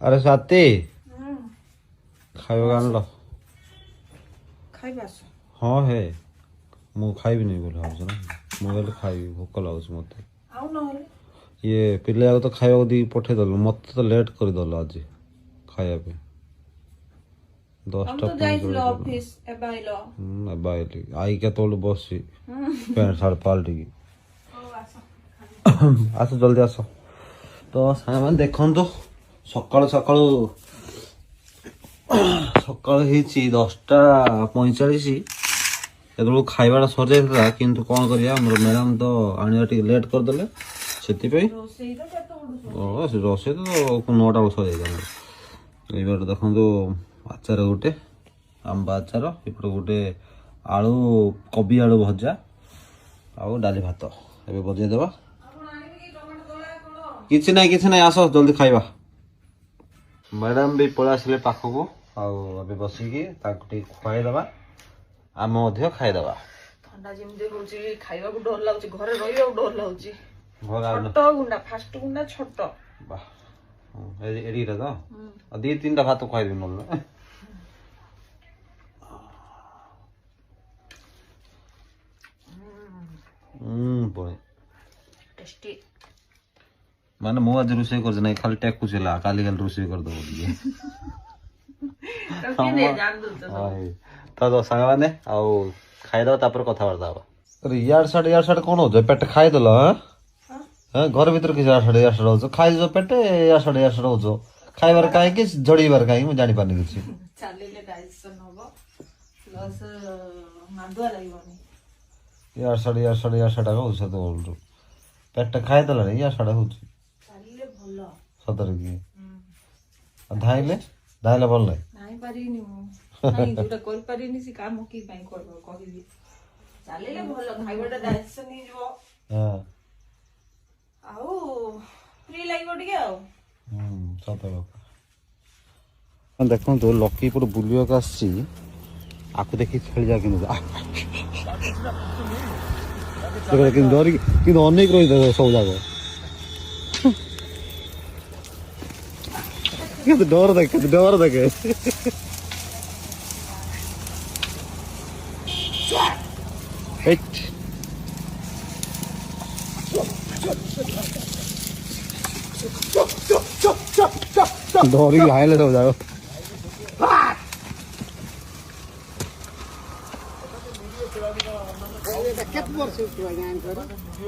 ଆରେ ସାଥୀ ଖାଇବାକୁ ଆଣିଲ। ଖାଇବା ହଁ ହେ ମୁଁ ଖାଇବିନି ବୋଲି ଭାବୁଛି ନା। ମୁଁ ହେଲେ ଖାଇବି, ଭୋକ ଲାଗୁଛି ମୋତେ। ଆଉ ନହେଲେ ଇଏ ପିଲାକୁ ତ ଖାଇବାକୁ ଦେଇକି ପଠେଇଦେଲୁ, ମୋତେ ତ ଲେଟ୍ କରିଦେଲ ଆଜି ଖାଇବା ପାଇଁ। ତମେ ତ ଯାଇଥିଲ ଅଫିସ ଏବେ ଆଇଲ। ଏବେ ଆଇଲି। ଆଇ କେତେବେଳେ ବସି ପ୍ୟାଣ୍ଟ ସାର୍ଟ ପାଲଟିକି। ଆସ ଜଲ୍ଦି ଆସ। ତ ସାଙ୍ଗମାନେ ଦେଖନ୍ତୁ, ସକାଳୁ ସକାଳୁ ହେଇଛି 10:45। ଯେତେବେଳକୁ ଖାଇବାଟା ସରିଯାଇଥିଲା, କିନ୍ତୁ କ'ଣ କରିବା, ଆମର ମ୍ୟାଡ଼ାମ୍ ତ ଆଣିବା ଟିକେ ଲେଟ୍ କରିଦେଲେ, ସେଥିପାଇଁ ରୋଷେଇ ତ 9ଟା ବେଳକୁ ସରିଯାଇଥିଲା। ଏଇବାଟେ ଦେଖନ୍ତୁ ଆଚାର ଗୋଟେ, ଆମ୍ବ ଆଚାର, ଏପଟେ ଗୋଟେ ଆଳୁ କୋବି ଆଳୁ ଭଜା, ଆଉ ଡାଲି ଭାତ। ଏବେ ବଜେଇଦେବା। କିଛି ନାହିଁ ଆସ ଜଲ୍ଦି ଖାଇବା। ମ୍ୟାଡ଼ାମ୍ ବି ପଳେଇ ଆସିଲେ ପାଖକୁ, ଆଉ ଏବେ ବସିକି ତାଙ୍କୁ ଟିକେ ଖୁଆଇଦେବା, ଆମେ ମଧ୍ୟ ଖାଇଦେବା। ଥଣ୍ଡା ଯେମିତି ହଉଛି ଖାଇବାକୁ ଡର ଲାଗୁଛି, ଘରେ ରହିବାକୁ ଡର ଲାଗୁଛି। ଛୋଟ ଗୁଣ୍ଡା, ଫାଷ୍ଟ ଗୁଣ୍ଡା ଛୋଟ। ବାଃ, ଏଡ଼ିଟା ତ 2-3ଟା ଭାତ ଖୁଆଇବି ନହେଲେ। ଟେଷ୍ଟି। ମାନେ ମୁଁ ଆଜି ରୋଷେଇ କରୁଛି ନାହିଁ, ଖାଲି ଟେକୁଛି ହେଲା, କାଲି ରୋଷେଇ କରିଦେବ ଟିକେ। ତ ସାଙ୍ଗମାନେ ଆଉ ଖାଇଦେବା, ତାପରେ କଥାବାର୍ତ୍ତା ହବା। ଇଆଡେ ସାଡେ କ'ଣ ହଉଛି? ପେଟେ ଖାଇଦେଲ? ହଁ ଘର ଭିତରେ କିଛି ଇଆଡେ ସାଡେ ହଉଛ, ଖାଇଛ ପେଟେ ଇଆଡେ ସାଡେ ହଉଛ। ଖାଇବାର କାହିଁକି, ଝଡିବାର କାହିଁକି, ମୁଁ ଜାଣିପାରୁନି କିଛି। ଚାଲିଲେ ଡାଇଜେସନ ହବ, ପ୍ଲସ ମାନ୍ଦୁଆ ଲାଗିବନି। ଇଆଡେ ସାଡେ ହଉଛି ସେତେବେଳଠୁ। ପେଟେ ଖାଇଦେଲାଣି, ଇଆଡେ ସାଡେ ହଉଛି। ଚାଲିଲେ ଭଲ ସତରେ କି? ଧାଇଁଲେ ଭଲ ନାହିଁ। ଧାଇଁ ପାରିବିନି ମୁଁ, ଯୋଉଟା କରିପାରିନି ସେ କାମ କି ପାଇଁ କହିବି। ଚାଲିଲେ ଭଲ, ଖାଇବାଟା ଡାଇଜେସନ ହେଇଯିବ, ଆଉ ଫ୍ରି ଲାଗିବ ଟିକେ ଆଉ। ସତ କଥା। ଦେଖନ୍ତୁ ଲକି ପଟେ ବୁଲିବାକୁ ଆସିଛି, ଆକୁ ଦେଖି ଖେଳିଯା କିନ୍ତୁ ଡରିକି କିନ୍ତୁ ଅନେକ ରହିଥାଏ ସବୁ ଯାକ। କେତେ ଡର ଦେଖେ। ଡରିକି ହାଇଲେ ସବୁ ଯାକ।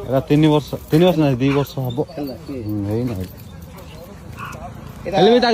ଏଟା 3 ବର୍ଷ ନାହିଁ 2 ବର୍ଷ ହବ ହେଇନାହିଁ।